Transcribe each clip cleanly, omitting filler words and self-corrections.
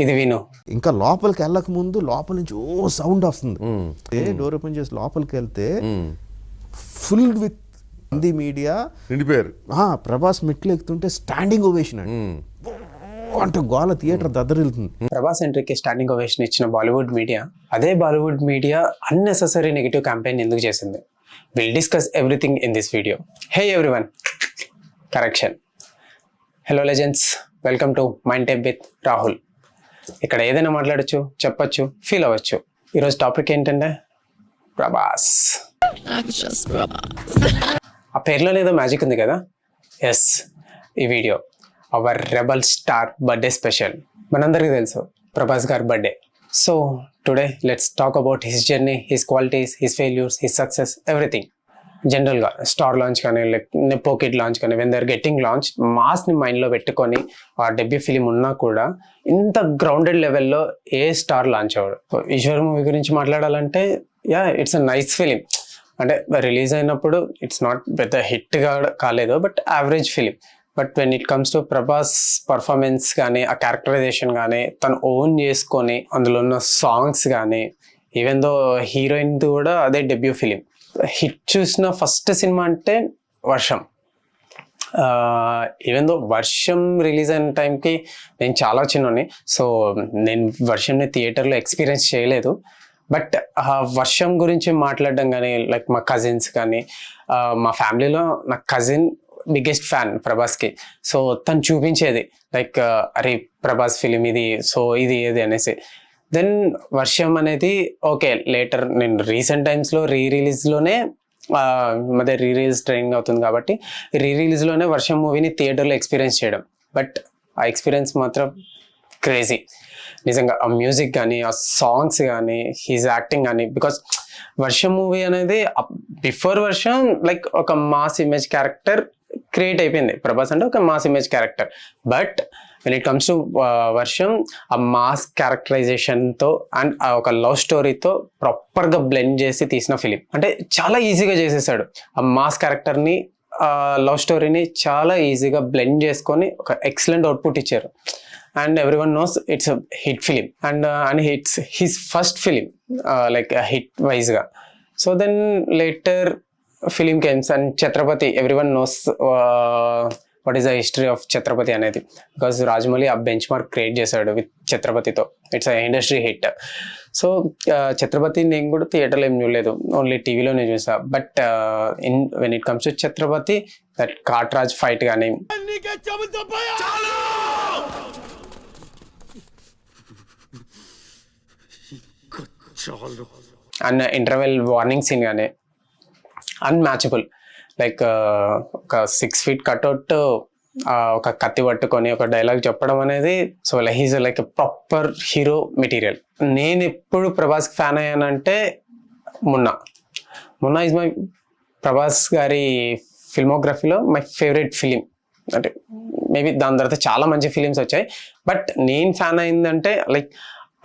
ఇది విను. ఇంకా లోపలికి వెళ్ళక ముందు లోపల నుంచి ఓ సౌండ్ వస్తుంది. డోర్ ఓపెన్ చేసి లోపలికి వెళ్తే ఫుల్ విత్ హిందీ మీడియా నిండిపోయారు. ప్రభాస్ మెట్లు ఎక్కుతుంటే స్టాండింగ్ ఓవేషన్ అండి. అంటే గోల థియేటర్ దద్దరిల్లుతుంది. ప్రభాస్ ఎంట్రీకి స్టాండింగ్ ఓవేషన్ ఇచ్చిన బాలీవుడ్ మీడియా, అదే Bollywood media unnecessary negative campaign ఎందుకు చేసింది? Will discuss everything in this video. Hey everyone, correction. Hello legends, welcome to mind type with Rahul. ఇక్కడ ఏదైనా మాట్లాడచ్చు, చెప్పచ్చు, ఫీల్ అవ్వచ్చు. ఈరోజు టాపిక్ ఏంటంటే ప్రభాస్. ఆ పేరులోనే ఏదో మ్యాజిక్ ఉంది కదా. ఎస్, ఈ video our rebel star birthday special. మనందరికీ తెలుసు ప్రభాస్ గారి birthday. So today let's talk about his journey, his qualities, his failures, his success, everything. జనరల్గా స్టార్ లాంచ్ కానీ, లైక్ నెపో కిడ్ లాంచ్ కానీ, వెన్ దర్ గెట్టింగ్ లాంచ్, మాస్ని మైండ్లో పెట్టుకొని ఆ డెబ్యూ ఫిలిం ఉన్నా కూడా ఇంత గ్రౌండెడ్ లెవెల్లో ఏ స్టార్ లాంచ్ అవ్వడు. ఈశ్వర్ మూవీ గురించి మాట్లాడాలంటే yeah, it's a nice film. అంటే రిలీజ్ అయినప్పుడు ఇట్స్ నాట్ పెద్ద హిట్గా కాలేదు, but average film. But when it comes to Prabhas performance కానీ, ఆ క్యారెక్టరైజేషన్ కానీ, తను ఓన్ చేసుకొని అందులో ఉన్న సాంగ్స్ కానీ, ఈవెన్ దో హీరోయిన్ కూడా అదే డెబ్యూ ఫిలిం. హిట్ చూసిన ఫస్ట్ సినిమా అంటే వర్షం. ఈవెన్ దో వర్షం రిలీజ్ అయిన టైంకి నేను చాలా చిన్నోని, సో నేను వర్షంని థియేటర్లో ఎక్స్పీరియన్స్ చేయలేదు. బట్ వర్షం గురించి మాట్లాడడం కానీ, లైక్ మా కజిన్స్ కానీ, మా ఫ్యామిలీలో నా కజిన్ బిగ్గెస్ట్ ఫ్యాన్ ప్రభాస్కి. సో తను చూపించేది లైక్ అరే ప్రభాస్ ఫిలిం ఇది, సో ఇది ఏది అనేసి. దెన్ వర్షం అనేది ఓకే, లేటర్ నేను రీసెంట్ టైమ్స్లో రీరిలీజ్లోనే మధ్య రీరిలీజ్ ట్రైనింగ్ అవుతుంది కాబట్టి రీరిలీజ్లోనే వర్షం మూవీని థియేటర్లో ఎక్స్పీరియన్స్ చేయడం. బట్ ఆ ఎక్స్పీరియన్స్ మాత్రం క్రేజీ నిజంగా. ఆ మ్యూజిక్ కానీ, ఆ సాంగ్స్ కానీ, హీజ్ యాక్టింగ్ కానీ. బికాస్ వర్షం మూవీ అనేది బిఫోర్ వర్షం లైక్ ఒక మాస్ ఇమేజ్ క్యారెక్టర్ క్రియేట్ అయిపోయింది. ప్రభాస్ అంటే ఒక mass image character. But when it comes to వర్షం, ఆ మాస్ క్యారెక్టరైజేషన్తో అండ్ ఒక లవ్ స్టోరీతో ప్రాపర్గా బ్లెండ్ చేసి తీసిన ఫిలిం. అంటే చాలా ఈజీగా చేసేసాడు. ఆ మాస్ క్యారెక్టర్ని, లవ్ స్టోరీని చాలా ఈజీగా బ్లెండ్ చేసుకొని ఒక ఎక్సలెంట్ అవుట్పుట్ ఇచ్చారు. And everyone knows it's a hit film, and it's his first film, like a hit wise ga. So then later film came, and Chhatrapati, everyone knows what is the history of Chhatrapati anedi, because Rajamouli a benchmark create chesadu with Chhatrapati tho. It's a industry hit. So Chhatrapati నేను కూడా థియేటర్లో ఏం చూడలేదు, only టీవీలోనే చూసా. But when it comes to Chhatrapati, that Katraj fight కానీ, and interval warning scene కానీ unmatchable. Like ఒక 6 feet కట్అవుట్, ఒక కత్తి పట్టుకొని ఒక డైలాగ్ చెప్పడం అనేది, so he's like proper hero material. నేను ఎప్పుడు ప్రభాస్కి ఫ్యాన్ అయ్యానంటే మున్నా ఈజ్ మై ప్రభాస్ గారి ఫిల్మోగ్రఫీలో మై ఫేవరెట్ ఫిలిం. అంటే మేబీ దాని తర్వాత చాలా మంచి ఫిలిమ్స్ వచ్చాయి, బట్ నేను ఫ్యాన్ అయిందంటే లైక్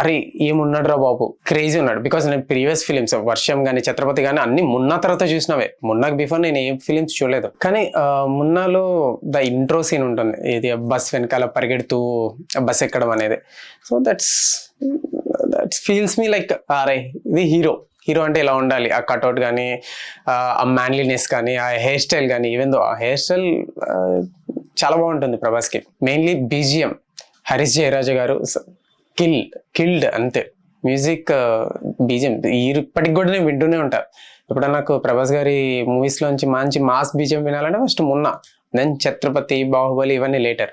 అరే ఏమున్నాడు రా బాబు, క్రేజీ ఉన్నాడు. బికాస్ నేను ప్రీవియస్ ఫిలిమ్స్ వర్షం కానీ, ఛత్రపతి కానీ అన్ని మున్నా తర్వాత చూసినవే. మున్నాకి బిఫోర్ నేను ఏ ఫిలిమ్స్ చూడలేదు. కానీ మున్నాలో ద ఇంట్రో సీన్ ఉంటుంది, ఇది బస్ వెనకాల పరిగెడుతూ బస్ ఎక్కడం అనేది. So that's feels me like అరే ఇది హీరో అంటే ఇలా ఉండాలి. ఆ కట్అవుట్ కానీ, ఆ మ్యాన్లీనెస్ కానీ, ఆ హెయిర్ స్టైల్ కానీ, ఈవెన్ దో ఆ హెయిర్ స్టైల్ చాలా బాగుంటుంది ప్రభాస్కి. మెయిన్లీ బీజిఎం, హరీష్ జయరాజు గారు కిల్డ్ అంతే. మ్యూజిక్, బీజిఎం ఇప్పటికి కూడా నేను వింటూనే ఉంటా. ఇప్పుడు నాకు ప్రభాస్ గారి మూవీస్లోంచి మంచి మాస్ బీజిఎం వినాలంటే ఫస్ట్ మున్నా, దెన్ ఛత్రపతి, బాహుబలి ఇవన్నీ లేటర్.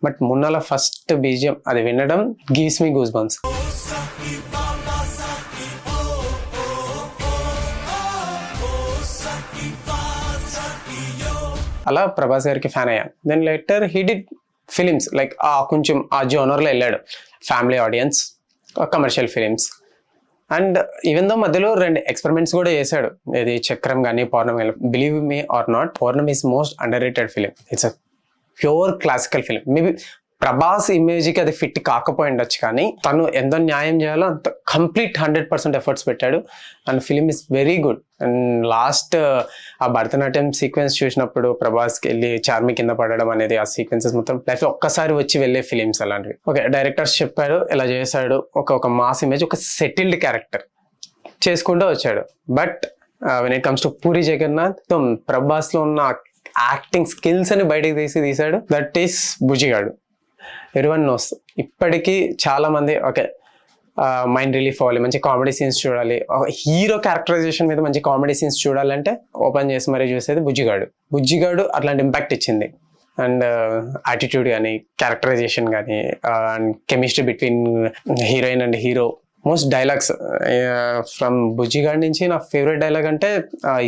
బట్ మున్నాలో ఫస్ట్ బీజిఎం అది వినడం గివ్స్ మీ గూస్ బంప్స్. అలా ప్రభాస్ గారికి ఫ్యాన్ అయ్యాను. Then later he did films like కొంచెం ఆ జోనర్లో వెళ్ళాడు. Family audience, commercial films. And even though మధ్యలో 2 ఎక్స్పెరిమెంట్స్ కూడా చేశాడు. ఇది చక్రం కానీ, Pournami. Believe me or not, Pournami is most underrated film. It's a pure classical film. Maybe Prabhas ఇమేజ్కి అది ఫిట్ కాకపోయి ఉండొచ్చు, కానీ తను ఎంత న్యాయం చేయాలో అంత కంప్లీట్ 100% ఎఫర్ట్స్ పెట్టాడు. And film is very good. And last ఆ భరతనాట్యం సీక్వెన్స్ చూసినప్పుడు ప్రభాస్కి వెళ్ళి చార్మి కింద పడడం అనేది, ఆ సీక్వెన్సెస్ మొత్తం లైఫ్ ఒక్కసారి వచ్చి వెళ్ళే ఫిలిమ్స్ అలాంటివి. ఓకే, డైరెక్టర్స్ చెప్పాడు ఇలా చేశాడు, ఒక మాస్ ఇమేజ్, ఒక సెటిల్డ్ క్యారెక్టర్ చేసుకుంటూ వచ్చాడు. But when it comes to Puri Jagannadh, Prabhas లో ఉన్న యాక్టింగ్ స్కిల్స్ అని బయటకు తీసాడు. That is Bujjigadu. Everyone knows. ఇప్పటికీ చాలా మంది ఓకే మైండ్ రిలీఫ్ అవ్వాలి, మంచి కామెడీ సీన్స్ చూడాలి, హీరో క్యారెక్టరైజేషన్ మీద మంచి కామెడీ సీన్స్ చూడాలంటే ఓపెన్ చేసి మరీ చూసేది బుజ్జిగాడు అట్లాంటి ఇంపాక్ట్ ఇచ్చింది. అండ్ యాటిట్యూడ్ కానీ, క్యారెక్టరైజేషన్ కానీ, and chemistry between heroine and hero, most dialogues from బుజ్జిగాడి నుంచి నా ఫేవరెట్ డైలాగ్ అంటే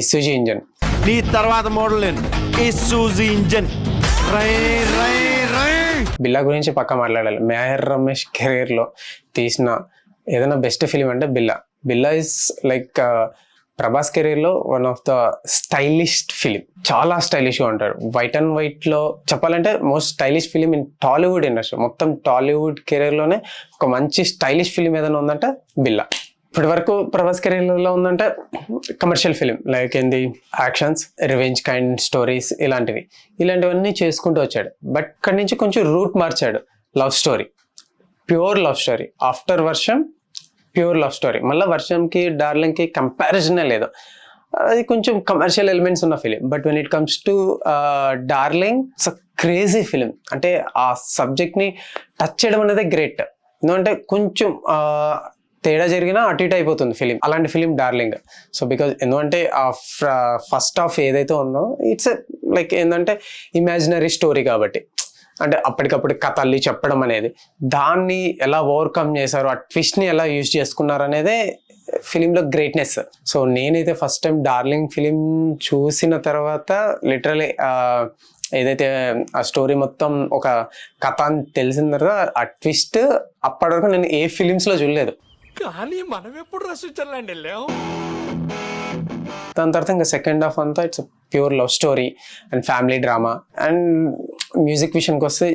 ఇస్సూజీ ఇంజన్. నీ తర్వాత మోడల్ ఇస్సూజీ ఇంజన్. బిల్లా గురించి పక్క మాట్లాడాలి. మేహర్ రమేష్ కెరీర్ లో తీసిన ఏదైనా బెస్ట్ ఫిలిం అంటే బిల్లా ఇస్ లైక్ ప్రభాస్ కెరీర్ లో one of the stylish film. చాలా స్టైలిష్ గా ఉంటాడు. వైట్ అండ్ వైట్ లో చెప్పాలంటే most stylish film in Tollywood industry. మొత్తం టాలీవుడ్ కెరీర్ లోనే ఒక మంచి స్టైలిష్ ఫిలిం ఏదైనా ఉందంటే బిల్లా. ఇప్పటి వరకు ప్రభాస్ కెరీర్ లో ఉందంటే కమర్షియల్ ఫిలిం లైక్ ఏంది, యాక్షన్స్, రివెంజ్ కైండ్ స్టోరీస్, ఇలాంటివన్నీ చేసుకుంటూ వచ్చాడు. బట్ అక్కడి నుంచి కొంచెం రూట్ మార్చాడు. Love story, pure love story. After వర్షం ప్యూర్ లవ్ స్టోరీ. మళ్ళీ వర్షంకి డార్లింగ్కి కంపారిజనే లేదు. అది కొంచెం కమర్షియల్ ఎలిమెంట్స్ ఉన్న film. But when it comes to darling, it's a crazy film. అంటే ఆ సబ్జెక్ట్ని టచ్ చేయడం అనేది గ్రేట్. ఎందుకంటే కొంచెం తేడా జరిగినా అటు ఇటు అయిపోతుంది ఫిలిం. అలాంటి ఫిలిం డార్లింగ్. సో బికాజ్ ఎందుకంటే ఆ ఫస్ట్ హాఫ్ ఏదైతే ఉందో ఇట్స్ లైక్ ఏంటంటే ఇమాజినరీ స్టోరీ కాబట్టి, అంటే అప్పటికప్పుడు కథ అల్లి చెప్పడం అనేది, దాన్ని ఎలా ఓవర్కమ్ చేశారు, ఆ ట్విస్ట్ని ఎలా యూజ్ చేసుకున్నారు అనేదే ఫిలింలో గ్రేట్నెస్. సో నేనైతే ఫస్ట్ టైం డార్లింగ్ ఫిలిం చూసిన తర్వాత లిటరలీ ఏదైతే ఆ స్టోరీ మొత్తం ఒక కథ అని తెలిసిన తర్వాత ఆ ట్విస్ట్ అప్పటి వరకు నేను ఏ ఫిలిమ్స్లో చూడలేదు. కానీ మనం ఎప్పుడు రచించాలండి. దాని తర్వాత ఇంకా సెకండ్ హాఫ్ అంతా it's pure love story and family drama. And music విషయానికి వస్తే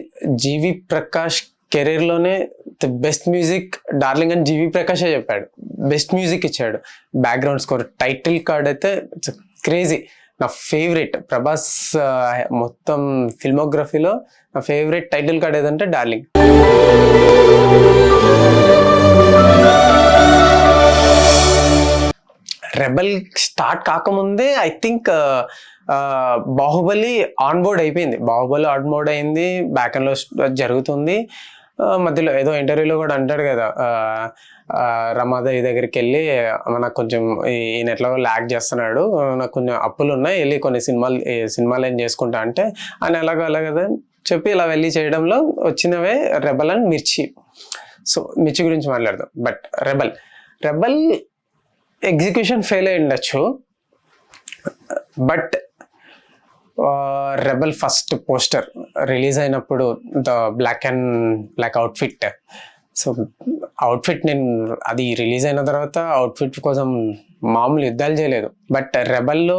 జీవి ప్రకాష్ కెరీర్లోనే ది బెస్ట్ మ్యూజిక్ డార్లింగ్ అని జీవి ప్రకాషే చెప్పాడు. బెస్ట్ మ్యూజిక్ ఇచ్చాడు. బ్యాక్గ్రౌండ్ స్కోర్, టైటిల్ కార్డ్ అయితే ఇట్స్ క్రేజీ. నా ఫేవరెట్ ప్రభాస్ మొత్తం ఫిల్మోగ్రఫీలో నా ఫేవరెట్ టైటిల్ కార్డ్ ఏదంటే డార్లింగ్. రెబల్ స్టార్ట్ కాకముందే I think Baahubali on board అయిపోయింది. బ్యాక్ అండ్ లో జరుగుతుంది. మధ్యలో ఏదో ఇంటర్వ్యూలో కూడా అంటాడు కదా, రమాదేవి దగ్గరికి వెళ్ళి నాకు కొంచెం ఈయన ఎట్లా ల్యాక్ చేస్తున్నాడు, నాకు కొంచెం అప్పులు ఉన్నాయి, వెళ్ళి కొన్ని సినిమాలు ఏం చేసుకుంటా అంటే ఆయన అలాగదా చెప్పి ఇలా వెళ్ళి చేయడంలో వచ్చినవే రెబల్ అండ్ మిర్చి. సో మిర్చి గురించి మాట్లాడదాం. బట్ రెబల్ ఎగ్జిక్యూషన్ ఫెయిల్ అయి ఉండొచ్చు. But Rebel first poster release అయినప్పుడు the black outfit. So outfit నేను అది రిలీజ్ అయిన తర్వాత అవుట్ఫిట్ కోసం మామూలు యుద్ధాలు చేయలేదు. బట్ రెబల్లో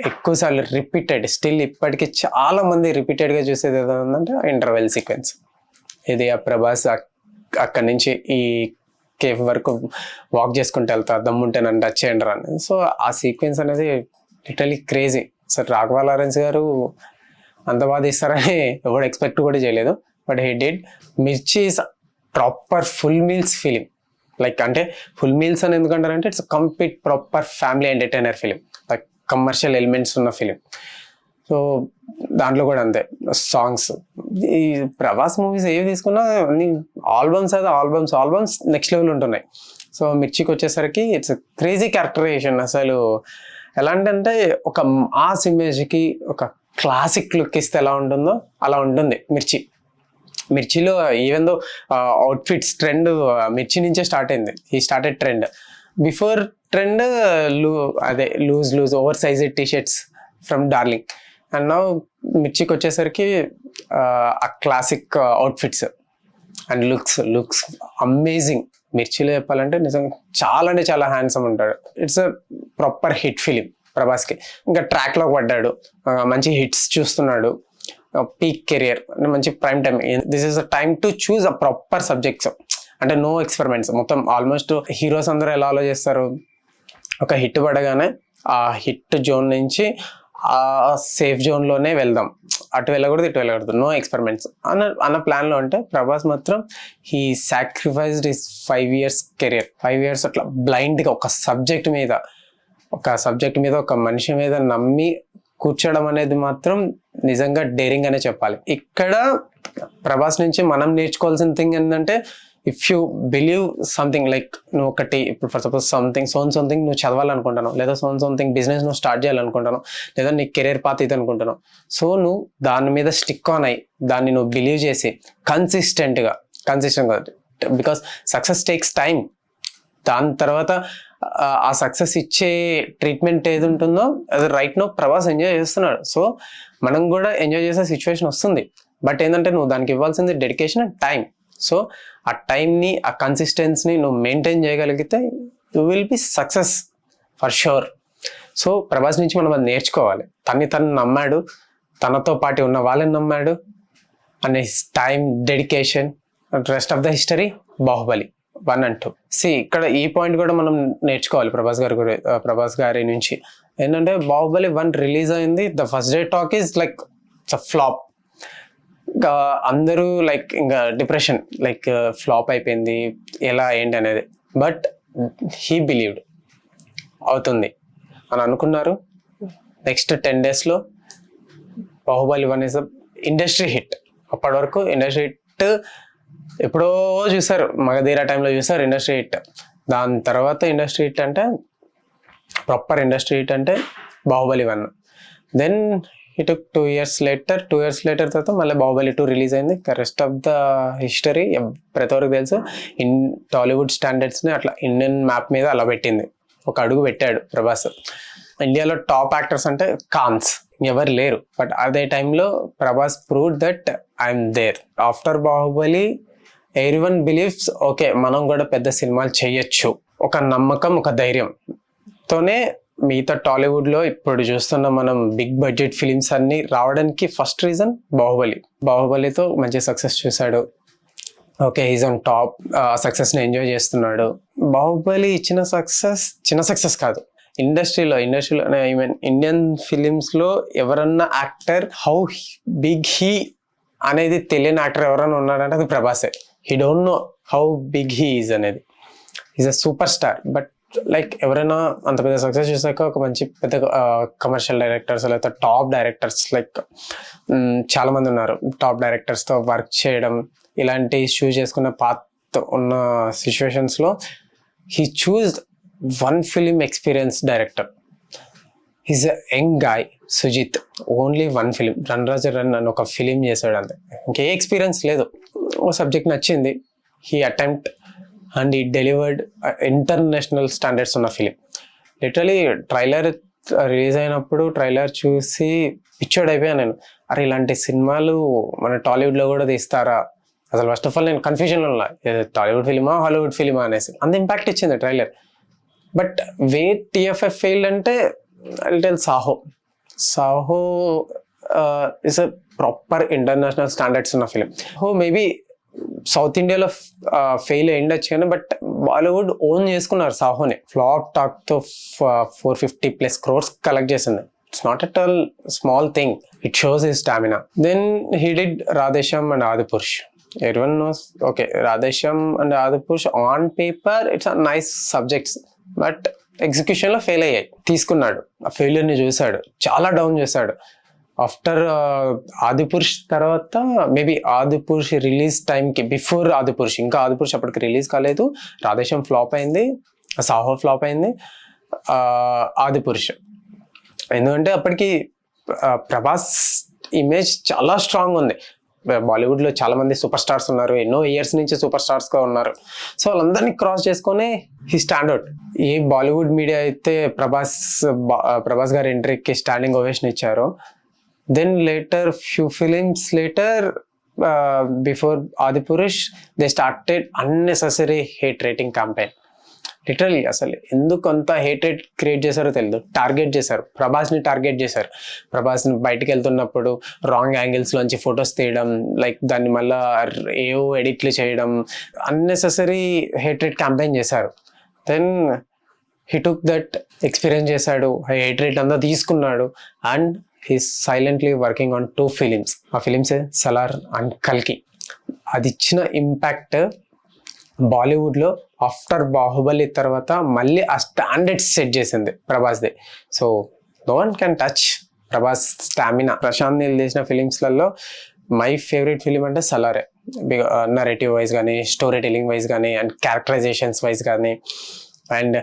ఎక్కువసార్లు రిపీటెడ్, స్టిల్ ఇప్పటికీ చాలా మంది రిపీటెడ్గా చూసేది ఏదంటే ఇంటర్వెల్ సీక్వెన్స్. ఇది ఆ ప్రభాస్ అక్కడి నుంచి ఈ కేఫ్ వరకు వాక్ చేసుకుంటూ వెళ్తా, దమ్ముంటే నన్ను టచ్ చేయండి రా అని. సో ఆ సీక్వెన్స్ అనేది literally crazy. Sir Raghava Lawrence గారు అంత బాగా తీస్తారని ఎవరు ఎక్స్పెక్ట్ కూడా చేయలేదు. But he did. Mirchi is proper full meals film. Like అంటే ఫుల్ మీల్స్ అని ఎందుకంటారంటే it's complete proper family entertainer film, like commercial elements ఉన్న ఫిలిం. సో దాంట్లో కూడా అంతే. సాంగ్స్, ఈ ప్రభాస్ మూవీస్ ఏవి తీసుకున్నా అన్ని ఆల్బమ్స్ నెక్స్ట్ లెవెల్ ఉంటున్నాయి. సో మిర్చికి వచ్చేసరికి ఇట్స్ క్రేజీ క్యారెక్టరైజేషన్. అసలు ఎలాంటంటే ఒక మాస్ ఇమేజ్కి ఒక క్లాసిక్ లుక్ ఇస్తే ఎలా ఉంటుందో అలా ఉంటుంది మిర్చిలో. ఈవెన్ దో అవుట్ఫిట్స్ ట్రెండ్ మిర్చి నుంచే స్టార్ట్ అయింది. ఈ started trend. Before trend loose over size t-shirts from Darling. And now మిర్చికి వచ్చేసరికి ఆ classic outfits and looks amazing. మిర్చిలో చెప్పాలంటే నిజంగా చాలా హ్యాండ్సమ్ ఉంటాడు. It's a proper hit film ప్రభాస్కి. ఇంకా ట్రాక్లో పడ్డాడు, మంచి హిట్స్ చూస్తున్నాడు. పీక్ కెరియర్, మంచి prime time. This is a time to choose a proper subjects, అంటే నో ఎక్స్పెరిమెంట్స్. మొత్తం ఆల్మోస్ట్ హీరోస్ అందరూ ఎలా ఆలోచిస్తారు, ఒక హిట్ పడగానే ఆ హిట్ జోన్ నుంచి ఆ సేఫ్ జోన్లోనే వెళ్దాం, అటు వెళ్ళకూడదు ఇటు వెళ్ళకూడదు, నో ఎక్స్పెరిమెంట్స్ అన్న ప్లాన్లో ఉంటే, ప్రభాస్ మాత్రం he sacrificed his 5 years career. 5 years అట్లా బ్లైండ్గా ఒక సబ్జెక్ట్ మీద ఒక మనిషి మీద నమ్మి కూర్చోడం అనేది మాత్రం నిజంగా డేరింగ్ అనే చెప్పాలి. ఇక్కడ ప్రభాస్ నుంచి మనం నేర్చుకోవాల్సిన థింగ్ ఏంటంటే, if you believe something, like నువ్వు ఒకటి ఇప్పుడు ఫర్ సపోజ్ సంథింగ్ నువ్వు చదవాలనుకుంటాను, లేదా సంథింగ్ బిజినెస్ నువ్వు స్టార్ట్ చేయాలనుకుంటాను, లేదా నీ కెరీర్ పాత్ ఇది అనుకుంటాను. సో నువ్వు దాని మీద స్టిక్ ఆన్ అయ్యి దాన్ని నువ్వు బిలీవ్ చేసి కన్సిస్టెంట్గా, బికాస్ సక్సెస్ టేక్స్ టైం. దాని తర్వాత ఆ సక్సెస్ ఇచ్చే ట్రీట్మెంట్ ఏది ఉంటుందో అది రైట్ నో ప్రభాస్ ఎంజాయ్ చేస్తున్నాడు. సో మనం కూడా ఎంజాయ్ చేసే సిచ్యువేషన్ వస్తుంది. బట్ ఏంటంటే నువ్వు దానికి ఇవ్వాల్సింది డెడికేషన్ అండ్ టైం. సో ఆ టైంని, ఆ కన్సిస్టెన్సీని నువ్వు మెయింటైన్ చేయగలిగితే you will be success for sure. So Prabhas నుంచి మనం అది నేర్చుకోవాలి. తను నమ్మాడు, తనతో పాటు ఉన్న వాళ్ళని నమ్మాడు, and his time, dedication, rest of the history Baahubali 1 and 2. ఇక్కడ ఈ పాయింట్ కూడా మనం నేర్చుకోవాలి ప్రభాస్ గారి నుంచి. ఏంటంటే బాహుబలి 1 రిలీజ్ అయింది, the first day talk is like it's a flop. ఇంకా అందరూ లైక్ ఇంకా డిప్రెషన్, లైక్ ఫ్లాప్ అయిపోయింది ఎలా ఏంటి అనేది. బట్ హీ బిలీవ్డ్ అవుతుంది అని అనుకున్నారు. నెక్స్ట్ 10 daysలో బాహుబలి 1 ఇస్ ఇండస్ట్రీ హిట్. అప్పటి వరకు ఇండస్ట్రీ హిట్ ఎప్పుడో చూసారు, మగధీర టైంలో చూసారు ఇండస్ట్రీ హిట్. దాని తర్వాత ఇండస్ట్రీ హిట్ అంటే ప్రాపర్ ఇండస్ట్రీ హిట్ అంటే Baahubali 1. Then he took 2 years later తర్వాత మళ్ళీ బాహుబలి 2 రిలీజ్ అయింది. రెస్ట్ ఆఫ్ ద హిస్టరీ ప్రతి వరకు తెలుసు. టాలీవుడ్ స్టాండర్డ్స్ని అట్లా ఇండియన్ మ్యాప్ మీద అలా పెట్టింది, ఒక అడుగు పెట్టాడు ప్రభాస్. ఇండియాలో టాప్ యాక్టర్స్ అంటే ఖాన్స్ ఎవరు లేరు. బట్ అదే టైంలో Prabhas proved that I'm there. After Baahubali everyone believes okay మనం కూడా పెద్ద సినిమాలు చేయొచ్చు. ఒక నమ్మకం, ఒక ధైర్యంతోనే మిగతా టాలీవుడ్లో ఇప్పుడు చూస్తున్న మనం బిగ్ బడ్జెట్ ఫిలిమ్స్ అన్ని రావడానికి ఫస్ట్ రీజన్ బాహుబలితో మంచి సక్సెస్ చూశాడు. ఓకే, హీజ్ ఆన్ టాప్, సక్సెస్ని ఎంజాయ్ చేస్తున్నాడు. బాహుబలి ఇచ్చిన సక్సెస్ చిన్న సక్సెస్ కాదు. ఇండస్ట్రీలో ఐ మీన్ ఇండియన్ ఫిలిమ్స్లో ఎవరన్నా యాక్టర్ హౌ బిగ్ హీ అనేది తెలియని యాక్టర్ ఎవరైనా ఉన్నాడంటే అది ప్రభాసే. He don't know how big he is అనేది. Is a super star. But like ఎవరైనా అంత పెద్ద సక్సెస్ చేశాక ఒక మంచి పెద్ద కమర్షియల్ డైరెక్టర్స్ లేకపోతే టాప్ డైరెక్టర్స్ లైక్ చాలా మంది ఉన్నారు, టాప్ డైరెక్టర్స్తో వర్క్ చేయడం ఇలాంటి చూస్ చేసుకున్న పాత్ ఉన్న సిచ్యువేషన్స్లో he choose 1 film experience director. Is a young guy Sujeeth, only 1 film run అని ఒక ఫిలిం చేశాడు అంతే, ఇంకే ఎక్స్పీరియన్స్ లేదు. ఓ సబ్జెక్ట్ నచ్చింది, he attempt and he delivered international standards ఉన్న ఫిలిం. లిటరలీ ట్రైలర్ రిలీజ్ అయినప్పుడు ట్రైలర్ చూసి పిచ్చోడ్ అయిపోయాను నేను. అరే ఇలాంటి సినిమాలు మన టాలీవుడ్లో కూడా తీస్తారా అసలు? ఫస్ట్ ఆఫ్ ఆల్ నేను కన్ఫ్యూజన్లో ఉన్నా, టాలీవుడ్ ఫిలిమా హాలీవుడ్ ఫిలిమా అనేసి. అంత ఇంపాక్ట్ ఇచ్చింది ట్రైలర్. బట్ TFF ఫెయిల్డ్ అంటే tell Saaho is a proper international standards ఉన్న ఫిలిం. మేబీ సౌత్ ఇండియాలో ఫెయిల్ అయ్యిండొచ్చు కానీ బట్ బాలీవుడ్ ఓన్ చేసుకున్నారు సాహోని. ఫ్లాప్ టాక్తో 450+ crores కలెక్ట్ చేసింది. It's not at all small thing. It shows his stamina. Then he did Radhe Shyam and Adipurush. everyone knows, okay, Radhe Shyam and Adipurush on paper it's a nice subjects, but ఎగ్జిక్యూషన్లో fail అయ్యాయి. తీసుకున్నాడు, ఆ ఫెయిల్యూర్ని చూశాడు, చాలా డౌన్ చేశాడు. ఆఫ్టర్ ఆదిపురుష్ తర్వాత మేబీ ఆదిపురుష్ రిలీజ్ టైంకి బిఫోర్ ఆదిపురుష్, ఇంకా ఆదిపురుష్ అప్పటికి రిలీజ్ కాలేదు, రాధేశ్యామ్ ఫ్లాప్ అయింది, సాహో ఫ్లాప్ అయింది, ఆదిపురుష్. ఎందుకంటే అప్పటికి ప్రభాస్ ఇమేజ్ చాలా స్ట్రాంగ్ ఉంది. బాలీవుడ్లో చాలా మంది సూపర్ స్టార్స్ ఉన్నారు, ఎన్నో ఇయర్స్ నుంచి సూపర్ స్టార్స్గా ఉన్నారు. సో వాళ్ళందరినీ క్రాస్ చేసుకొని హీ స్టాండౌట్. ఏ బాలీవుడ్ మీడియా అయితే ప్రభాస్ గారి ఎంట్రీకి స్టాండింగ్ ఓవేషన్ ఇచ్చారో, then later few films later before Adipurush they started unnecessary hate rating campaign. Literally అసలు ఎందుకు అంత హేటెడ్ క్రియేట్ చేశారో తెలియదు. టార్గెట్ చేశారు, ప్రభాస్ని టార్గెట్ చేశారు. ప్రభాస్ని బయటకు వెళ్తున్నప్పుడు రాంగ్ యాంగిల్స్లోంచి ఫొటోస్ తీయడం, లైక్ దాన్ని మళ్ళీ ఏవో ఎడిట్లు చేయడం, అన్నెసెసరీ హేటెడ్ క్యాంపెయిన్ చేశారు. Then he took that, experience చేశాడు, హేటెడ్ అంతా తీసుకున్నాడు and he's silently working on 2 films. ఆ ఫిలిమ్స్ సలార్ అండ్ కల్కి. అది ఇచ్చిన ఇంపాక్ట్ బాలీవుడ్లో ఆఫ్టర్ బాహుబలి తర్వాత మళ్ళీ ఆ స్టాండర్డ్స్ సెట్ చేసింది ప్రభాస్ది. So no one can touch Prabhas stamina. Prashanth Neel చేసిన ఫిలిమ్స్లలో మై ఫేవరెట్ ఫిలిం అంటే సలారే. నరేటివ్ వైజ్ కానీ, స్టోరీ టెలింగ్ వైజ్ కానీ, అండ్ క్యారెక్టరైజేషన్స్ వైజ్ కానీ, and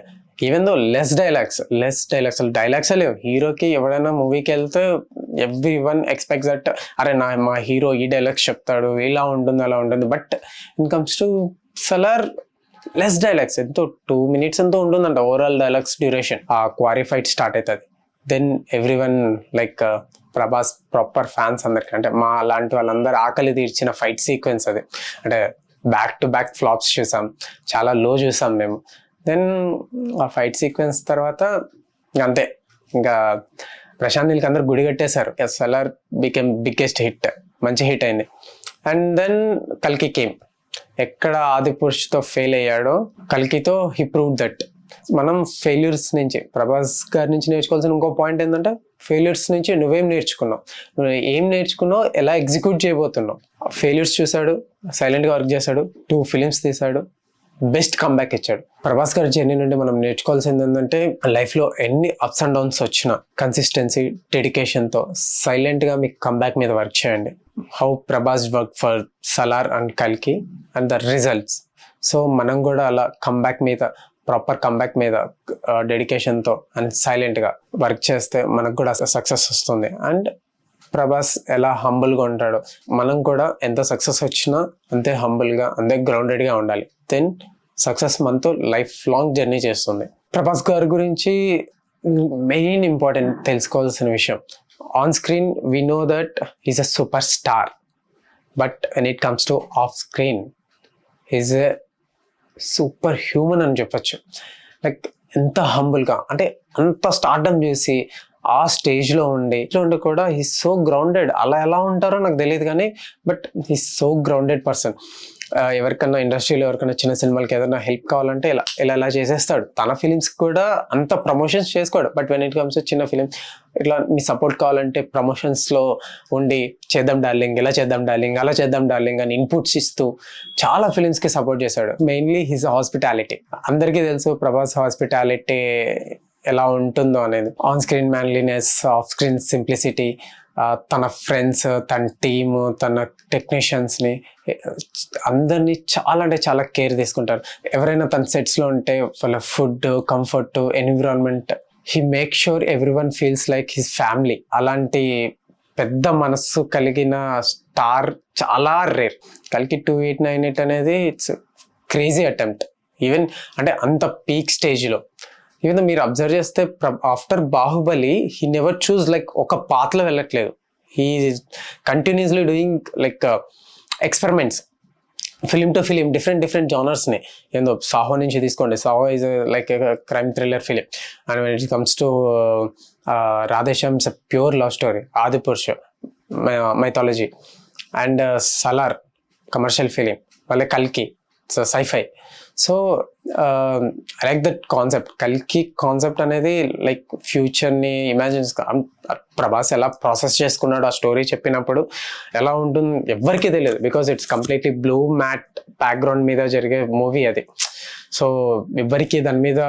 even though less dialogues dialogues లేవు. హీరోకి ఎవరైనా మూవీకి వెళ్తే ఎవ్రీ వన్ ఎక్స్పెక్ట్స్ దట్ అరే మా హీరో ఈ డైలాగ్స్ చెప్తాడు, ఇలా ఉంటుంది అలా ఉంటుంది. But in comes to Salaar less dialogues, ఎంతో 2 minutes ఎంతో ఉంటుందంట ఓవరాల్ డైలాగ్స్ డ్యూరేషన్. ఆ క్వారీ ఫైట్ స్టార్ట్ అవుతుంది. Then every one like Prabhas proper fans అందరికి, అంటే మా అలాంటి వాళ్ళందరూ ఆకలి తీర్చిన ఫైట్ సీక్వెన్స్ అది. అంటే బ్యాక్ టు బ్యాక్ ఫ్లాప్స్ చూసాం, చాలా లో చూసాం మేము. దెన్ ఆ ఫైట్ సీక్వెన్స్ తర్వాత అంతే, ఇంకా ప్రశాంత్ నీల్కి అందరు గుడి కట్టేశారు. సలార్ బికెమ్ బిగ్గెస్ట్ హిట్, మంచి హిట్ అయింది. అండ్ దెన్ కల్కి కేమ్. ఎక్కడ ఆదిపురుష్తో ఫెయిల్ అయ్యాడో కల్కితో హీ ప్రూవ్ దట్. మనం ఫెయిల్యూర్స్ నుంచి, ప్రభాస్ గారి నుంచి నేర్చుకోవాల్సిన ఇంకో పాయింట్ ఏంటంటే, ఫెయిల్యూర్స్ నుంచి నువ్వేం నేర్చుకున్నావు, నువ్వు ఏం నేర్చుకున్నావు, ఎలా ఎగ్జిక్యూట్ చేయబోతున్నావు. ఫెయిల్యూర్స్ చూశాడు, సైలెంట్గా వర్క్ చేశాడు, 2 ఫిలిమ్స్ తీశాడు, బెస్ట్ కంబ్యాక్ ఇచ్చాడు. ప్రభాస్ గారి జర్నీ నుండి మనం నేర్చుకోవాల్సింది ఏంటంటే, లైఫ్లో ఎన్ని అప్స్ అండ్ డౌన్స్ వచ్చినా కన్సిస్టెన్సీ, డెడికేషన్తో సైలెంట్గా మీ కంబ్యాక్ మీద వర్క్ చేయండి. How Prabhas work for Salaar and కల్కి అండ్ ద రిజల్ట్స్. సో మనం కూడా అలా కంబ్యాక్ మీద, ప్రాపర్ కంబ్యాక్ మీద డెడికేషన్తో అండ్ సైలెంట్గా వర్క్ చేస్తే మనకు కూడా సక్సెస్ వస్తుంది. అండ్ ప్రభాస్ ఎలా హంబుల్గా ఉంటాడో, మనం కూడా ఎంత సక్సెస్ వచ్చినా అంతే హంబుల్గా, అంతే గ్రౌండెడ్గా ఉండాలి. దెన్ సక్సెస్ మనతో లైఫ్ లాంగ్ జర్నీ చేస్తుంది. ప్రభాస్ గారి గురించి మెయిన్ ఇంపార్టెంట్ తెలుసుకోవాల్సిన విషయం, on screen we know that is a super star, but when it comes to off screen is a super human అని చెప్పచ్చు. లైక్ ఎంత హంబుల్గా, అంటే అంత స్టార్డమ్ చేసి ఆ స్టేజ్లో ఉండి కూడా హీస్ సో గ్రౌండెడ్. అలా ఎలా ఉంటారో నాకు తెలియదు కానీ, but he's so grounded person. ఎవరికన్నా ఇండస్ట్రీలో ఎవరికైనా చిన్న సినిమాలకి ఏదైనా హెల్ప్ కావాలంటే ఇలా చేసేస్తాడు. తన ఫిలిమ్స్ కూడా అంత ప్రమోషన్స్ చేసుకోడు, బట్ వెన్ ఇట్ కమ్స్ చిన్న ఫిలిం ఇట్లా మీ సపోర్ట్ కావాలంటే ప్రమోషన్స్లో ఉండి చేద్దాం డార్లింగ్, ఇలా చేద్దాం డార్లింగ్, అలా చేద్దాం డార్లింగ్ అని ఇన్పుట్స్ ఇస్తూ చాలా ఫిలిమ్స్కి సపోర్ట్ చేశాడు. Mainly his hospitality. అందరికీ తెలుసు ప్రభాస్ హాస్పిటాలిటీ ఎలా ఉంటుందో అనేది. On screen manliness, off screen simplicity, తన ఫ్రెండ్స్, తన టీము, తన టెక్నీషియన్స్ని అందరినీ చాలా అంటే చాలా కేర్ తీసుకుంటారు. ఎవరైనా తన సెట్స్లో ఉంటే వాళ్ళ food, comfort, environment, he make sure every one feels like his family. అలాంటి పెద్ద మనస్సు కలిగిన స్టార్ చాలా రేర్. కల్కి 2898 అనేది ఇట్స్ క్రేజీ అటెంప్ట్. ఈవెన్ అంటే అంత పీక్ స్టేజ్లో ఈవెన్ మీరు అబ్జర్వ్ చేస్తే after Baahubali he never choose like ఒక పాత్రలో వెళ్ళట్లేదు. He continuously doing like experiments, film to film, different జానర్స్ని. ఏందో సాహో నుంచి తీసుకోండి, Saaho is like crime thriller film. And when it comes to Radhe Shyam it's pure love story, Adipurush mythology. And Salaar commercial film, మళ్ళీ కల్కి it's sci-fi. So I like that concept. కల్కి concept అనేది like ఫ్యూచర్ని imagine, Prabhas ఎలా process చేసుకున్నాడు ఆ స్టోరీ చెప్పినప్పుడు ఎలా ఉంటుంది ఎవ్వరికీ తెలియదు, because it's completely blue mat background మీద జరిగే మూవీ అది. సో ఎవ్వరికి దాని మీద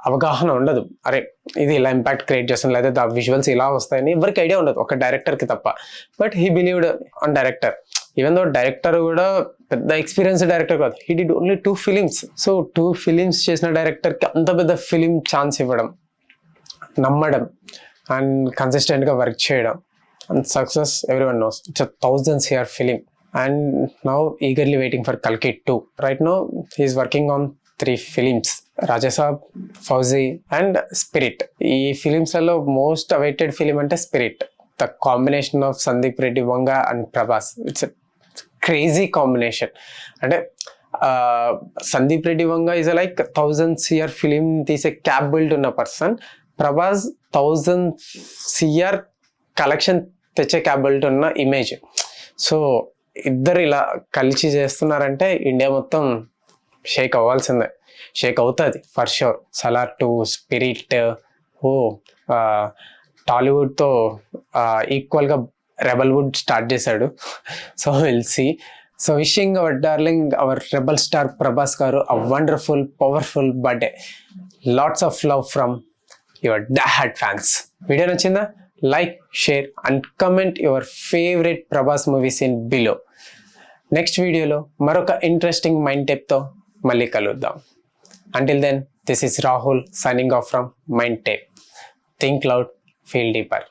అవగాహన ఉండదు, అరే ఇది ఇలా ఇంపాక్ట్ క్రియేట్ చేస్తుంది లేదా ఆ విజువల్స్ ఇలా వస్తాయని ఎవరికి ఐడియా ఉండదు, ఒక డైరెక్టర్కి తప్ప. But he believed on director. Even though director కూడా పెద్ద ఎక్స్పీరియన్స్ డైరెక్టర్ కాదు, he did only 2 films. So 2 films చేసిన డైరెక్టర్కి అంత పెద్ద ఫిలిం ఛాన్స్ ఇవ్వడం, నమ్మడం అండ్ కన్సిస్టెంట్గా వర్క్ చేయడం, and success every one knows. It's 1000 crore film. And now eagerly waiting for కల్కి 2. Right now he is working on 3 films, Raja Saab, Fauji and Spirit. ఈ ఫిలిమ్స్లలో మోస్ట్ అవైటెడ్ ఫిలిం అంటే Spirit. The combination of Sandeep Reddy Vanga and Prabhas, it's crazy combination. అంటే Sandeep Reddy Vanga is like 1000 CR film తీసే capability ఉన్న person. Prabhas 1000 CR collection తెచ్చే capability ఉన్న image. So ఇద్దరు ఇలా కలిసి చేస్తున్నారంటే ఇండియా మొత్తం షేక్ అవ్వాల్సిందే, షేక్ అవుతుంది ఫర్ షూర్. సలార్ 2, స్పిరిట్, టాలీవుడ్తో ఈక్వల్గా రెబల్వుడ్ స్టార్ట్ చేశాడు. So will see. So wishing our darling, our rebel star Prabhas garu a wonderful, powerful birthday. Lots of love from your diehard fans. Video నచ్చిందా? Like, share and comment your favourite Prabhas movies in below. Next వీడియోలో మరొక interesting mind టేప్తో మళ్ళీ కలుద్దాం. Until then, this is Rahul signing off from Mind Tape. Think loud, feel deeper.